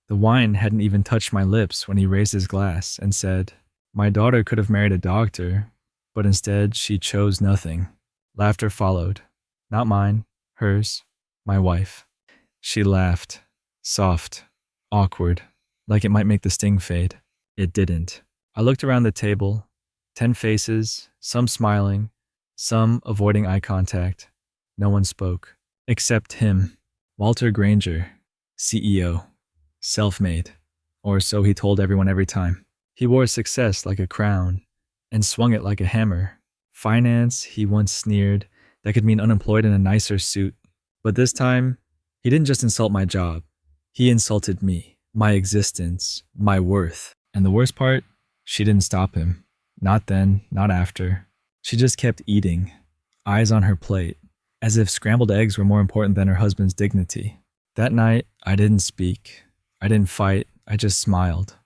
The wine hadn't even touched my lips when he raised his glass and said, "My daughter could have married a doctor, but instead she chose nothing." Laughter followed. Not mine, hers, my wife. She laughed, soft, awkward, like it might make the sting fade. It didn't. I looked around the table, 10 faces, some smiling, some avoiding eye contact. No one spoke, except him, Walter Granger, CEO, self-made, or so he told everyone every time. He wore success like a crown and swung it like a hammer. Finance, he once sneered, that could mean unemployed in a nicer suit. But this time, he didn't just insult my job. He insulted me, my existence, my worth. And the worst part, she didn't stop him. Not then, not after. She just kept eating, eyes on her plate, as if scrambled eggs were more important than her husband's dignity. That night, I didn't speak. I didn't fight. I just smiled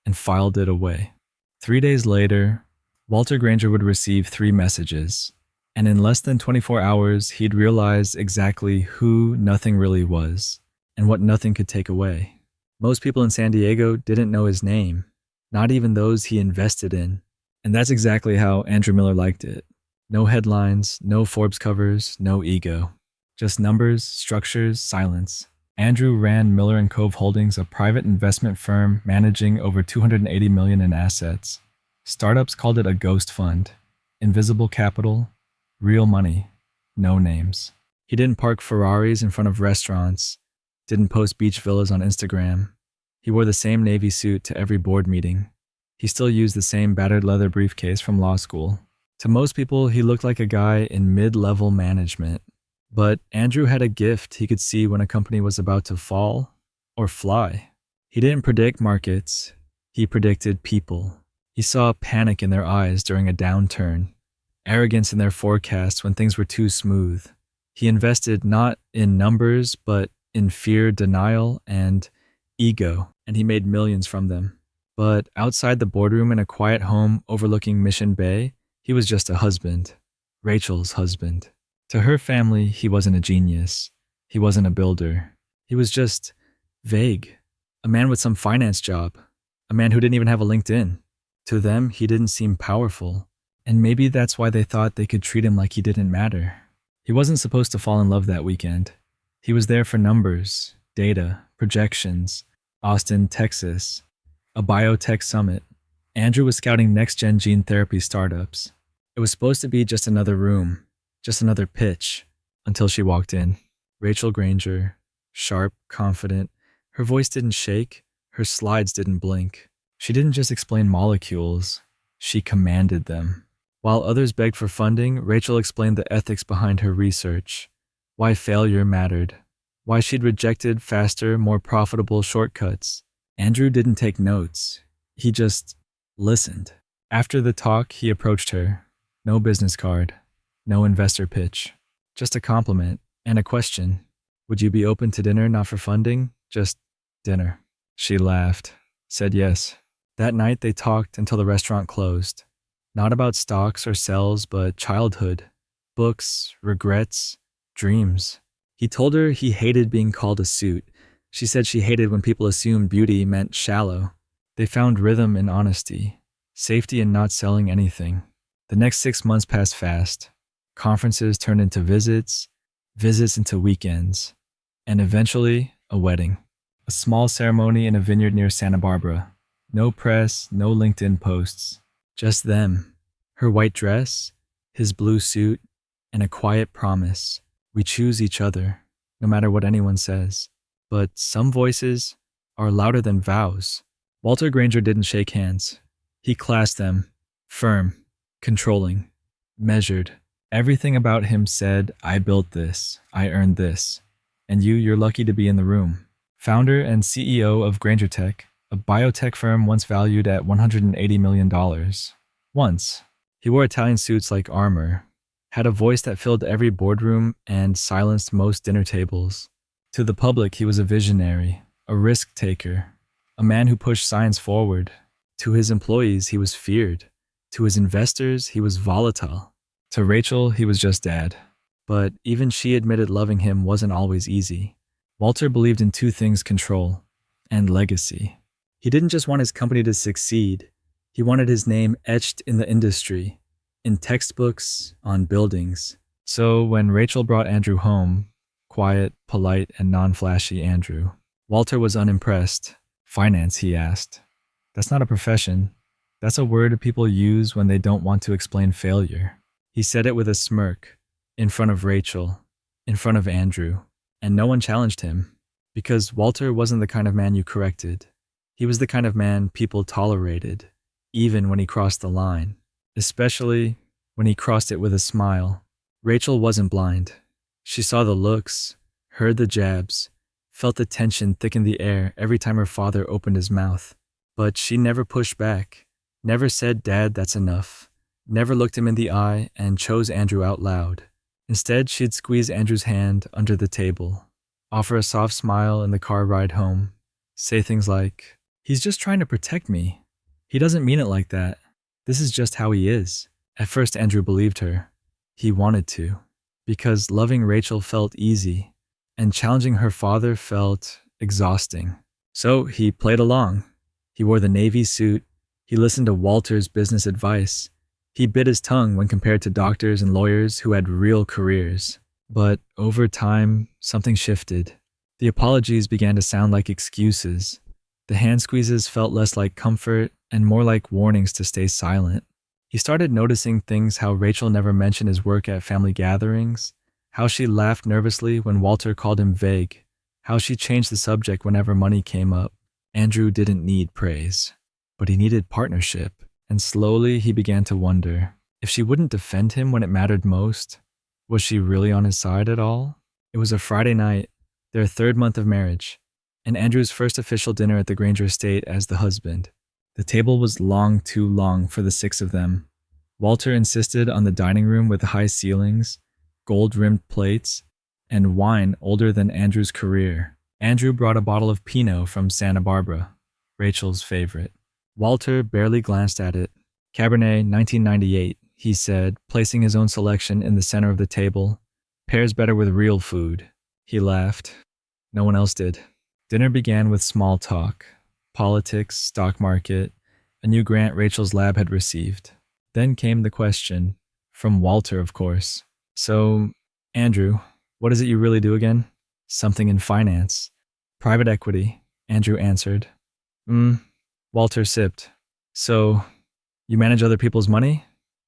and filed it away. 3 days later, Walter Granger would receive 3 messages. And in less than 24 hours, he'd realize exactly who nothing really was and what nothing could take away. Most people in San Diego didn't know his name, not even those he invested in. And that's exactly how Andrew Miller liked it. No headlines, no Forbes covers, no ego. Just numbers, structures, silence. Andrew ran Miller & Cove Holdings, a private investment firm managing over $280 million in assets. Startups called it a ghost fund. Invisible capital, real money, no names. He didn't park Ferraris in front of restaurants, didn't post beach villas on Instagram. He wore the same navy suit to every board meeting. He still used the same battered leather briefcase from law school. To most people, he looked like a guy in mid-level management. But Andrew had a gift he could see when a company was about to fall or fly. He didn't predict markets. He predicted people. He saw panic in their eyes during a downturn, arrogance in their forecasts when things were too smooth. He invested not in numbers, but in fear, denial, and ego, and he made millions from them. But outside the boardroom in a quiet home overlooking Mission Bay, he was just a husband, Rachel's husband. To her family, he wasn't a genius. He wasn't a builder. He was just vague, a man with some finance job, a man who didn't even have a LinkedIn. To them, he didn't seem powerful, and maybe that's why they thought they could treat him like he didn't matter. He wasn't supposed to fall in love that weekend. He was there for numbers, data, projections, Austin, Texas, a biotech summit. Andrew was scouting next-gen gene therapy startups. It was supposed to be just another room, just another pitch, until she walked in. Rachel Granger, sharp, confident. Her voice didn't shake, her slides didn't blink. She didn't just explain molecules, she commanded them. While others begged for funding, Rachel explained the ethics behind her research, why failure mattered, why she'd rejected faster, more profitable shortcuts. Andrew didn't take notes, he just listened. After the talk, he approached her. No business card, no investor pitch, just a compliment and a question. Would you be open to dinner, not for funding, just dinner? She laughed, said yes. That night they talked until the restaurant closed. Not about stocks or sales, but childhood, books, regrets, dreams. He told her he hated being called a suit. She said she hated when people assumed beauty meant shallow. They found rhythm in honesty, safety in not selling anything. The next 6 months passed fast. Conferences turned into visits, visits into weekends, and eventually a wedding. A small ceremony in a vineyard near Santa Barbara. No press, no LinkedIn posts. Just them. Her white dress, his blue suit, and a quiet promise. We choose each other, no matter what anyone says. But some voices are louder than vows. Walter Granger didn't shake hands. He clasped them, firm, controlling, measured. Everything about him said, I built this, I earned this. And you're lucky to be in the room. Founder and CEO of Granger Tech, a biotech firm once valued at $180 million. Once. He wore Italian suits like armor, had a voice that filled every boardroom and silenced most dinner tables. To the public, he was a visionary, a risk taker, a man who pushed science forward. To his employees, he was feared. To his investors, he was volatile. To Rachel, he was just dad. But even she admitted loving him wasn't always easy. Walter believed in 2 things: control and legacy. He didn't just want his company to succeed, he wanted his name etched in the industry, in textbooks, on buildings. So when Rachel brought Andrew home, quiet, polite, and non-flashy Andrew, Walter was unimpressed. Finance, he asked. That's not a profession. That's a word people use when they don't want to explain failure. He said it with a smirk, in front of Rachel, in front of Andrew, and no one challenged him, because Walter wasn't the kind of man you corrected. He was the kind of man people tolerated, even when he crossed the line, especially when he crossed it with a smile. Rachel wasn't blind. She saw the looks, heard the jabs, felt the tension thicken the air every time her father opened his mouth. But she never pushed back, never said, "Dad, that's enough," never looked him in the eye and chose Andrew out loud. Instead, she'd squeeze Andrew's hand under the table, offer a soft smile in the car ride home, say things like, "He's just trying to protect me. He doesn't mean it like that. This is just how he is." At first, Andrew believed her. He wanted to, because loving Rachel felt easy, and challenging her father felt exhausting. So he played along. He wore the Navy suit. He listened to Walter's business advice. He bit his tongue when compared to doctors and lawyers who had real careers. But over time, something shifted. The apologies began to sound like excuses. The hand squeezes felt less like comfort and more like warnings to stay silent. He started noticing things: how Rachel never mentioned his work at family gatherings, how she laughed nervously when Walter called him vague, how she changed the subject whenever money came up. Andrew didn't need praise, but he needed partnership, and slowly he began to wonder, if she wouldn't defend him when it mattered most, was she really on his side at all? It was a Friday night, their 3rd month of marriage, and Andrew's first official dinner at the Granger estate as the husband. The table was long, too long for the 6 of them. Walter insisted on the dining room with high ceilings, gold-rimmed plates, and wine older than Andrew's career. Andrew brought a bottle of Pinot from Santa Barbara, Rachel's favorite. Walter barely glanced at it. Cabernet 1998, he said, placing his own selection in the center of the table. Pairs better with real food. He laughed. No one else did. Dinner began with small talk. Politics, stock market, a new grant Rachel's lab had received. Then came the question, from Walter, of course. "So, Andrew, what is it you really do again?" "Something in finance." "Private equity," Andrew answered. Walter sipped. "So, you manage other people's money?"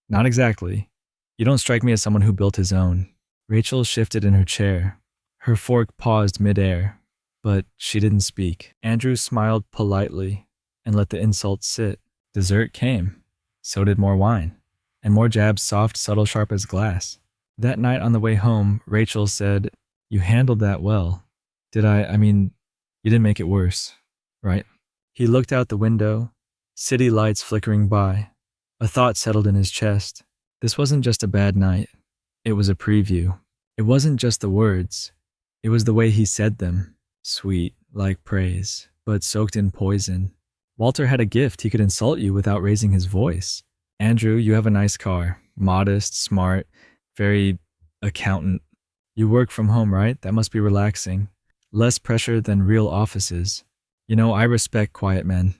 "Not exactly. You don't strike me as someone who built his own." Rachel shifted in her chair. Her fork paused midair, but she didn't speak. Andrew smiled politely and let the insult sit. Dessert came. So did more wine, and more jabs, soft, subtle, sharp as glass. That night on the way home, Rachel said, "You handled that well." I mean, you didn't make it worse, right?" He looked out the window, city lights flickering by. A thought settled in his chest. This wasn't just a bad night. It was a preview. It wasn't just the words. It was the way he said them. Sweet, like praise, but soaked in poison. Walter had a gift. He could insult you without raising his voice. "Andrew, you have a nice car. Modest, smart, very accountant. You work from home, right? That must be relaxing. Less pressure than real offices. You know, I respect quiet men.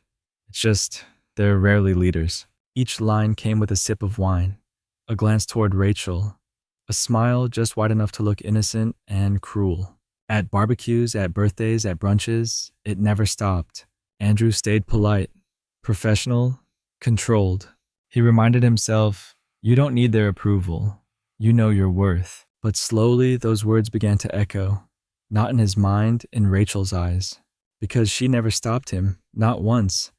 It's just, they're rarely leaders." Each line came with a sip of wine, a glance toward Rachel, a smile just wide enough to look innocent and cruel. At barbecues, at birthdays, at brunches, it never stopped. Andrew stayed polite, professional, controlled. He reminded himself, you don't need their approval. You know your worth. But slowly, those words began to echo, not in his mind, in Rachel's eyes. Because she never stopped him, not once.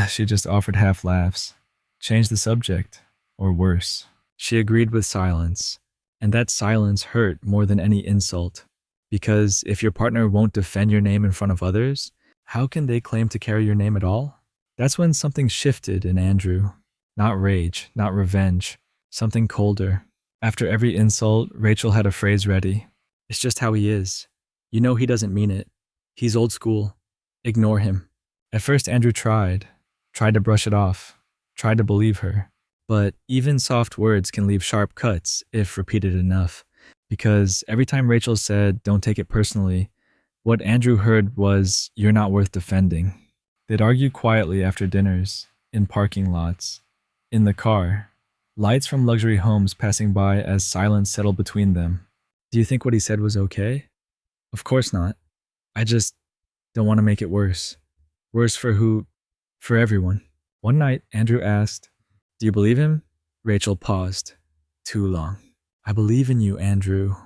She just offered half laughs. Changed the subject, or worse. She agreed with silence, and that silence hurt more than any insult. Because if your partner won't defend your name in front of others, how can they claim to carry your name at all? That's when something shifted in Andrew. Not rage, not revenge, something colder. After every insult, Rachel had a phrase ready. "It's just how he is. You know he doesn't mean it. He's old school. Ignore him." At first, Andrew tried to brush it off, tried to believe her. But even soft words can leave sharp cuts if repeated enough. Because every time Rachel said, "Don't take it personally," What Andrew heard was, "You're not worth defending." They'd argue quietly after dinners, in parking lots, in the car, lights from luxury homes passing by as silence settled between them. Do you think what he said was okay? Of course not. I just don't want to make it worse. Worse for who? For everyone. One night, Andrew asked, "Do you believe him?" Rachel paused. Too long. "I believe in you, Andrew.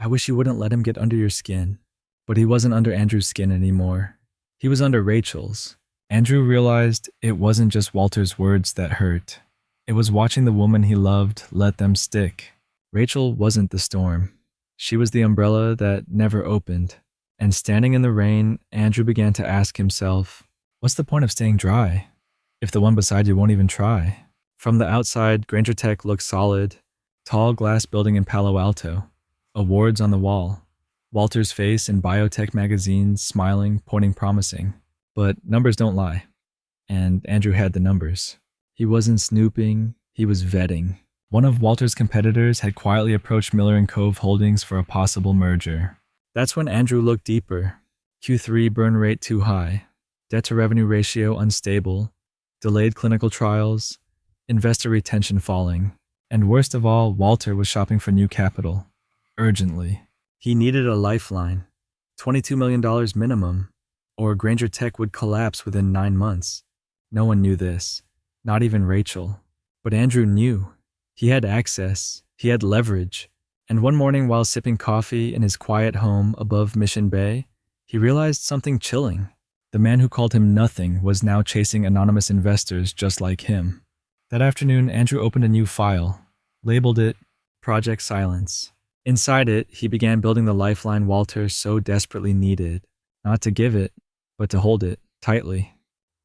I wish you wouldn't let him get under your skin." But he wasn't under Andrew's skin anymore. He was under Rachel's. Andrew realized it wasn't just Walter's words that hurt. It was watching the woman he loved let them stick. Rachel wasn't the storm. She was the umbrella that never opened. And standing in the rain, Andrew began to ask himself, what's the point of staying dry if the one beside you won't even try? From the outside, Granger Tech looked solid. Tall glass building in Palo Alto. Awards on the wall. Walter's face in biotech magazines, smiling, pointing promising. But numbers don't lie. And Andrew had the numbers. He wasn't snooping, he was vetting. One of Walter's competitors had quietly approached Miller & Cove Holdings for a possible merger. That's when Andrew looked deeper. Q3 burn rate too high. Debt-to-revenue ratio unstable. Delayed clinical trials. Investor retention falling. And worst of all, Walter was shopping for new capital. Urgently. He needed a lifeline. $22 million minimum. Or Granger Tech would collapse within 9 months. No one knew this. Not even Rachel. But Andrew knew. He had access. He had leverage. And one morning while sipping coffee in his quiet home above Mission Bay, he realized something chilling. The man who called him nothing was now chasing anonymous investors just like him. That afternoon, Andrew opened a new file, labeled it Project Silence. Inside it, he began building the lifeline Walter so desperately needed. Not to give it, but to hold it tightly.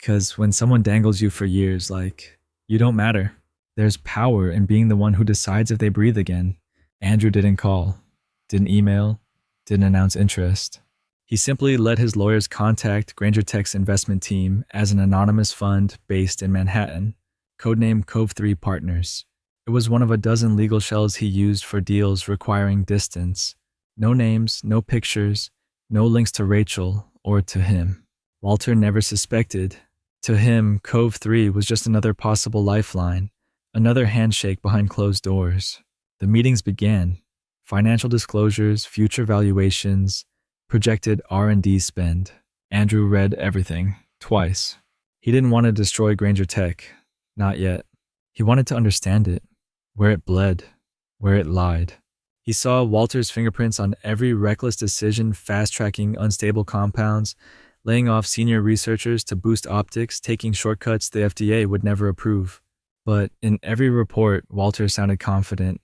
'Cause when someone dangles you for years like, you don't matter, there's power in being the one who decides if they breathe again. Andrew didn't call, didn't email, didn't announce interest. He simply let his lawyers contact Granger Tech's investment team as an anonymous fund based in Manhattan, codenamed Cove 3 Partners. It was one of a dozen legal shells he used for deals requiring distance. No names, no pictures, no links to Rachel or to him. Walter never suspected. To him, Cove 3 was just another possible lifeline, another handshake behind closed doors. The meetings began. Financial disclosures, future valuations, projected R&D spend. Andrew read everything, twice. He didn't want to destroy Granger Tech. Not yet. He wanted to understand it. Where it bled. Where it lied. He saw Walter's fingerprints on every reckless decision, fast-tracking unstable compounds, laying off senior researchers to boost optics, taking shortcuts the FDA would never approve. But in every report, Walter sounded confident,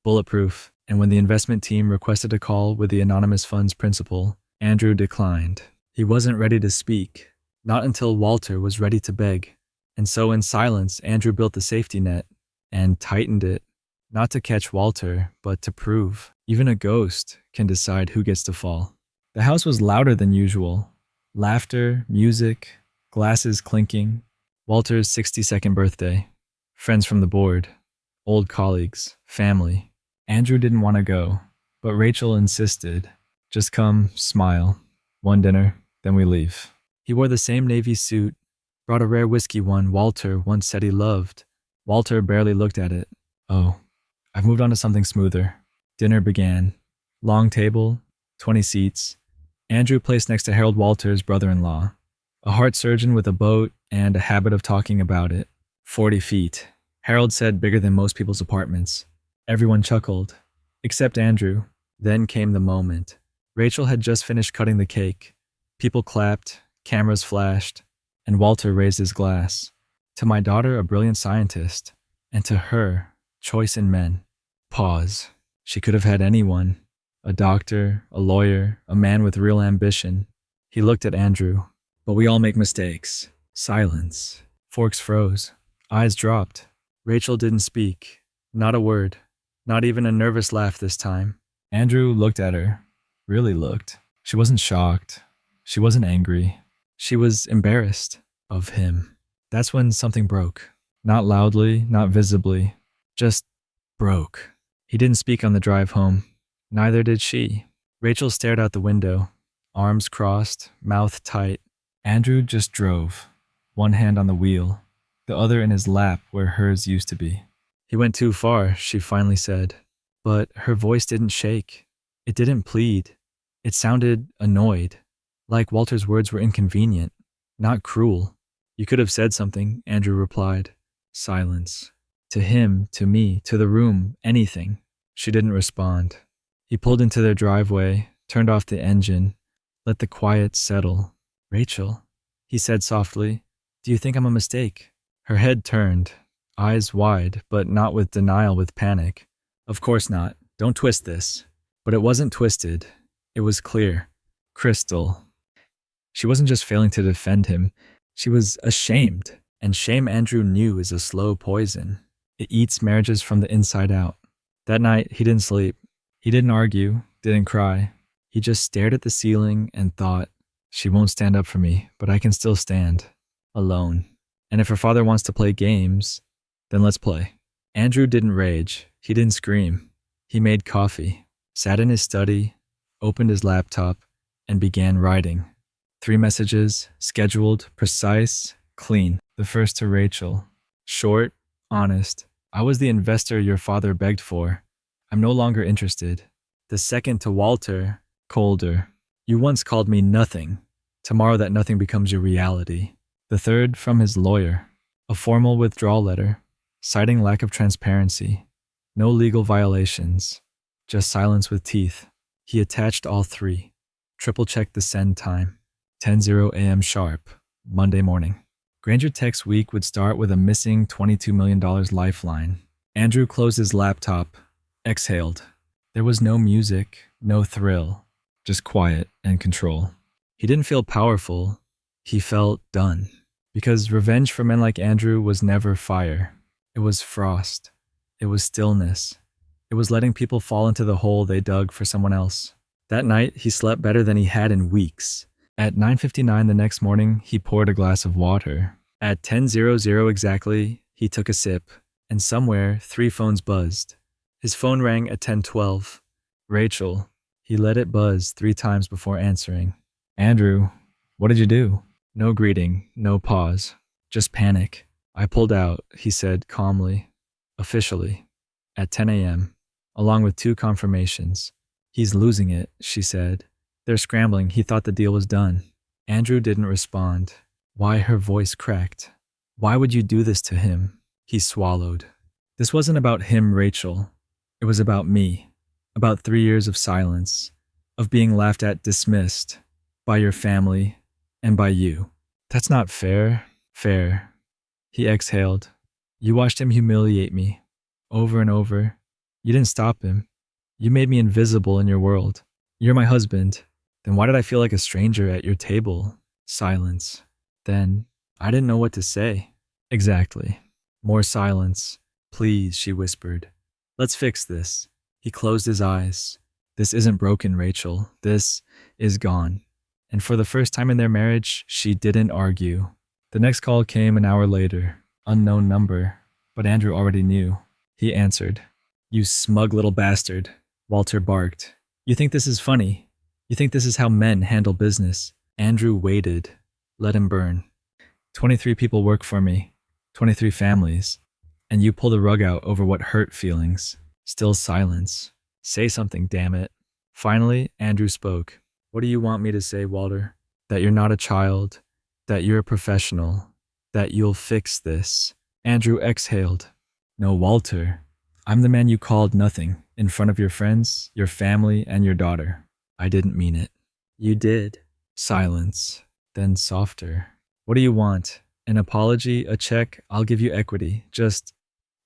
bulletproof, and when the investment team requested a call with the anonymous fund's principal, Andrew declined. He wasn't ready to speak, not until Walter was ready to beg. And so in silence, Andrew built the safety net and tightened it, not to catch Walter, but to prove even a ghost can decide who gets to fall. The house was louder than usual. Laughter, music, glasses clinking. Walter's 62nd birthday. Friends from the board. Old colleagues. Family. Andrew didn't want to go, but Rachel insisted. Just come, smile. One dinner, then we leave. He wore the same navy suit, brought a rare whiskey one Walter once said he loved. Walter barely looked at it. Oh, I've moved on to something smoother. Dinner began. Long table, 20 seats. Andrew placed next to Harold Walter's brother-in-law, a heart surgeon with a boat and a habit of talking about it. 40 feet. Harold said bigger than most people's apartments. Everyone chuckled, except Andrew. Then came the moment. Rachel had just finished cutting the cake. People clapped, cameras flashed, and Walter raised his glass. To my daughter, a brilliant scientist, and to her, choice in men. Pause. She could have had anyone. A doctor, a lawyer, a man with real ambition. He looked at Andrew. But we all make mistakes. Silence. Forks froze. Eyes dropped. Rachel didn't speak. Not a word. Not even a nervous laugh this time. Andrew looked at her. Really looked. She wasn't shocked. She wasn't angry. She was embarrassed of him. That's when something broke. Not loudly, not visibly. Just broke. He didn't speak on the drive home. Neither did she. Rachel stared out the window, arms crossed, mouth tight. Andrew just drove, one hand on the wheel, the other in his lap where hers used to be. He went too far, she finally said. But her voice didn't shake. It didn't plead. It sounded annoyed, like Walter's words were inconvenient, not cruel. You could have said something, Andrew replied. Silence. To him, to me, to the room, anything. She didn't respond. He pulled into their driveway, turned off the engine, let the quiet settle. Rachel, he said softly, do you think I'm a mistake? Her head turned, eyes wide, but not with denial, with panic. Of course not. Don't twist this. But it wasn't twisted. It was clear. Crystal. She wasn't just failing to defend him. She was ashamed. And shame, Andrew knew, is a slow poison. It eats marriages from the inside out. That night, he didn't sleep. He didn't argue, didn't cry. He just stared at the ceiling and thought, she won't stand up for me, but I can still stand. Alone. And if her father wants to play games, then let's play. Andrew didn't rage. He didn't scream. He made coffee, sat in his study, opened his laptop, and began writing. 3 messages, scheduled, precise, clean. The first to Rachel. Short, honest. I was the investor your father begged for. I'm no longer interested. The second to Walter. Colder. You once called me nothing. Tomorrow that nothing becomes your reality. The third from his lawyer. A formal withdrawal letter, citing lack of transparency. No legal violations. Just silence with teeth. He attached all 3. Triple-checked the send time. 10:00 a.m. sharp. Monday morning. Granger Tech's week would start with a missing $22 million lifeline. Andrew closed his laptop, exhaled. There was no music, no thrill, just quiet and control. He didn't feel powerful. He felt done. Because revenge for men like Andrew was never fire. It was frost. It was stillness. It was letting people fall into the hole they dug for someone else. That night, he slept better than he had in weeks. At 9:59 the next morning, he poured a glass of water. At 10:00 exactly, he took a sip, and somewhere 3 phones buzzed. His phone rang at 10:12. Rachel. He let it buzz 3 times before answering. Andrew, what did you do? No greeting, no pause, just panic. I pulled out, he said calmly, officially, at 10 a.m., along with 2 confirmations. He's losing it, she said. They're scrambling. He thought the deal was done. Andrew didn't respond. Why, her voice cracked. Why would you do this to him? He swallowed. This wasn't about him, Rachel. It was about me. About 3 years of silence, of being laughed at, dismissed, by your family, and by you. That's not fair. Fair. He exhaled. You watched him humiliate me, over and over. You didn't stop him. You made me invisible in your world. You're my husband. Then why did I feel like a stranger at your table? Silence. Then, I didn't know what to say. Exactly. More silence. Please, she whispered. Let's fix this. He closed his eyes. This isn't broken, Rachel. This is gone. And for the first time in their marriage, she didn't argue. The next call came an hour later. Unknown number. But Andrew already knew. He answered. You smug little bastard, Walter barked. You think this is funny? You think this is how men handle business? Andrew waited. Let him burn. 23 people work for me. 23 families. And you pull the rug out over what hurt feelings. Still silence. Say something, damn it. Finally, Andrew spoke. What do you want me to say, Walter? That you're not a child. That you're a professional. That you'll fix this. Andrew exhaled. No, Walter. I'm the man you called nothing, in front of your friends, your family, and your daughter. I didn't mean it. You did. Silence. Then softer. What do you want? An apology, a check? I'll give you equity. Just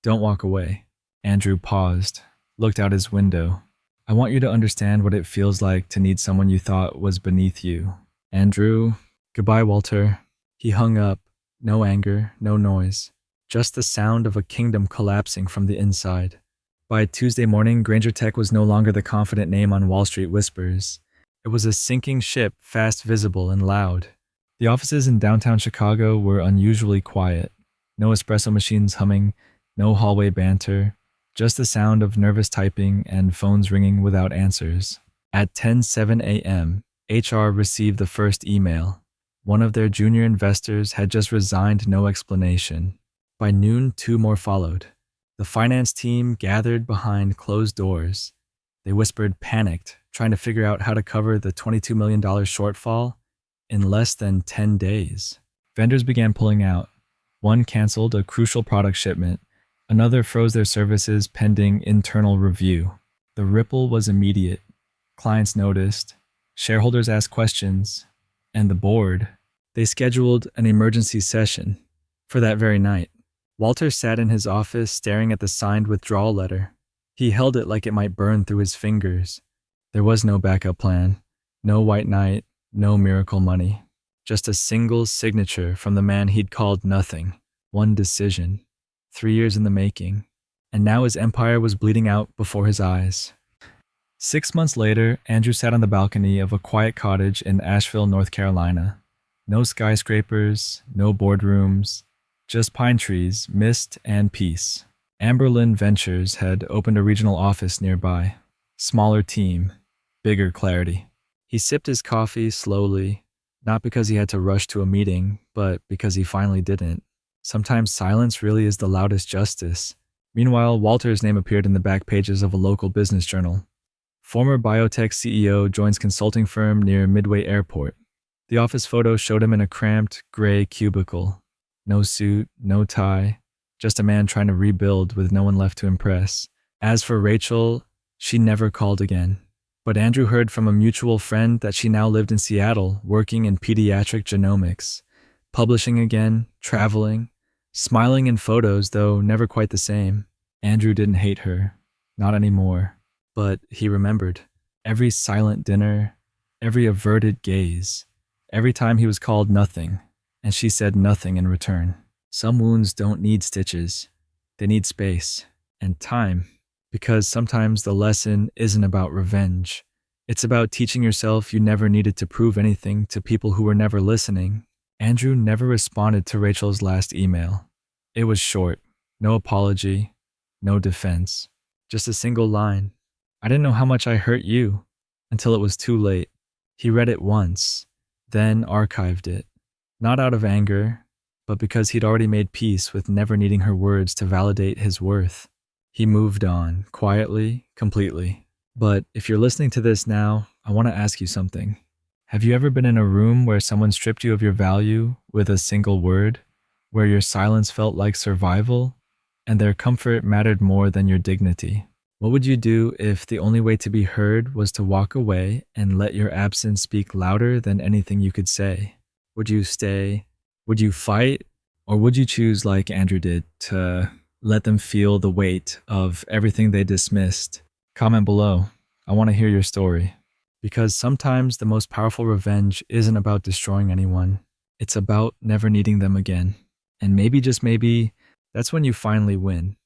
don't walk away. Andrew paused, looked out his window. I want you to understand what it feels like to need someone you thought was beneath you. Andrew, goodbye, Walter. He hung up. No anger, no noise. Just the sound of a kingdom collapsing from the inside. By Tuesday morning, Granger Tech was no longer the confident name on Wall Street whispers. It was a sinking ship, fast visible and loud. The offices in downtown Chicago were unusually quiet. No espresso machines humming, no hallway banter, just the sound of nervous typing and phones ringing without answers. At 10:07 a.m., HR received the first email. One of their junior investors had just resigned, no explanation. By noon, 2 more followed. The finance team gathered behind closed doors. They whispered, panicked, trying to figure out how to cover the $22 million shortfall in less than 10 days. Vendors began pulling out. One canceled a crucial product shipment. Another froze their services pending internal review. The ripple was immediate. Clients noticed. Shareholders asked questions. And the board, they scheduled an emergency session for that very night. Walter sat in his office staring at the signed withdrawal letter. He held it like it might burn through his fingers. There was no backup plan, no white knight, no miracle money. Just a single signature from the man he'd called nothing. One decision. 3 years in the making. And now his empire was bleeding out before his eyes. 6 months later, Andrew sat on the balcony of a quiet cottage in Asheville, North Carolina. No skyscrapers, no boardrooms, just pine trees, mist, and peace. Amberlin Ventures had opened a regional office nearby. Smaller team, bigger clarity. He sipped his coffee slowly, not because he had to rush to a meeting, but because he finally didn't. Sometimes silence really is the loudest justice. Meanwhile, Walter's name appeared in the back pages of a local business journal. Former biotech CEO joins consulting firm near Midway Airport. The office photo showed him in a cramped, gray cubicle. No suit, no tie, just a man trying to rebuild with no one left to impress. As for Rachel, she never called again. But Andrew heard from a mutual friend that she now lived in Seattle, working in pediatric genomics. Publishing again, traveling, smiling in photos, though never quite the same. Andrew didn't hate her. Not anymore. But he remembered. Every silent dinner, every averted gaze, every time he was called nothing, and she said nothing in return. Some wounds don't need stitches. They need space and time, because sometimes the lesson isn't about revenge. It's about teaching yourself you never needed to prove anything to people who were never listening. Andrew never responded to Rachel's last email. It was short. No apology, no defense. Just a single line. I didn't know how much I hurt you until it was too late. He read it once, then archived it. Not out of anger, but because he'd already made peace with never needing her words to validate his worth. He moved on, quietly, completely. But if you're listening to this now, I want to ask you something. Have you ever been in a room where someone stripped you of your value with a single word, where your silence felt like survival, and their comfort mattered more than your dignity? What would you do if the only way to be heard was to walk away and let your absence speak louder than anything you could say? Would you stay? Would you fight? Or would you choose, like Andrew did, to let them feel the weight of everything they dismissed? Comment below. I want to hear your story. Because sometimes the most powerful revenge isn't about destroying anyone. It's about never needing them again. And maybe, just maybe, that's when you finally win.